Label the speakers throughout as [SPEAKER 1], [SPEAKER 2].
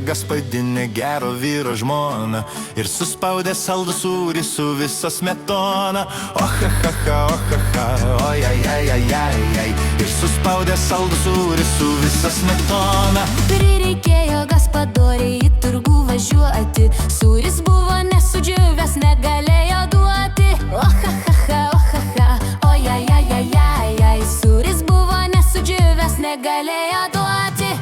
[SPEAKER 1] gaspadinė gero vyro žmona ir suspaudė saldų sūrį su visa smetona. Ohahaha, ohaha, ojajajajajaj, ir suspaudė saldų sūrį su visa smetona.
[SPEAKER 2] Prireikėjo Gaspadoriai į turgų važiuoti, sūris buvo nesudžiūvęs, negalėjo duoti. Ohahaha, ohaha, ojajajajajaj, sūris buvo nesudžiūvęs, negalėjo duoti.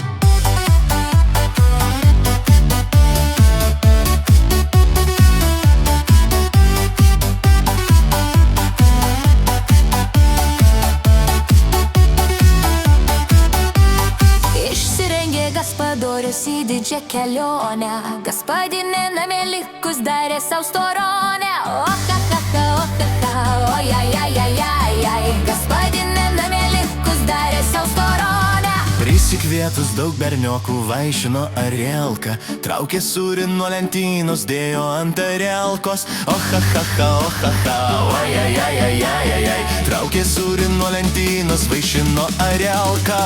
[SPEAKER 2] Gaspadorius į didžią kelionę, gaspadinė namie likus darė sau storonę. Ohahaha, ohaha, ojajajajajaj, gaspadinė namie likus darė sau storonę.
[SPEAKER 1] Prisikvietus daug berniokų vaišino Arielka, traukė sūrį nuo lentynos, dėjo ant Arielkos. Ohahaha, ohaha, ojajajajajaj, traukė sūrį nuo lentynos, vaišino Arielka.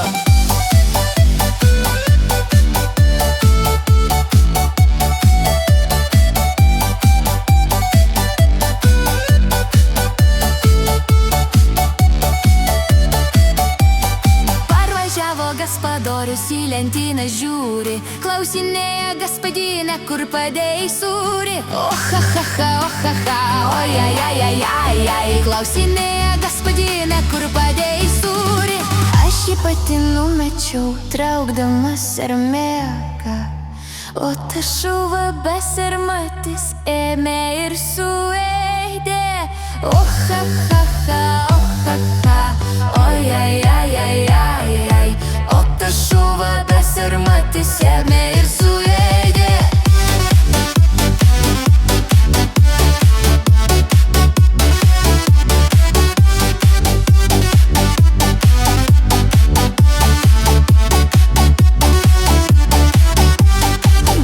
[SPEAKER 1] Gaspadorius į lentyną žiūri, klausinėja gaspadinę, kur padėjai sūrį. Ohahaha, ohaha, ojajajajajaj, klausinėja gaspadinę, kur padėjai sūrį. Aš jį pati numečiau, traukdamas sermėką, o ta šuva besarmatis ėmė ir suėdė. Ohahaha, ohaha, ojajajajajaj, o ta šuva besarmatis ėmė ir suėdė.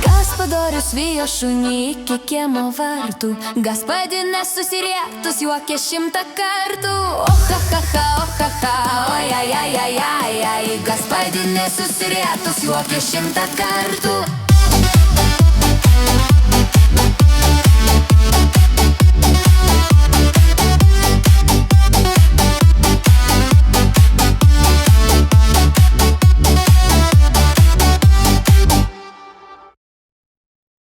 [SPEAKER 1] Gaspadorius vijo šunį iki kiemo vartų, gaspadinė susirietus juokė 100 kartų. Ohahaha, ohaha, ojajajajajaj, gaspadinė susirietus juokė 100 kartų.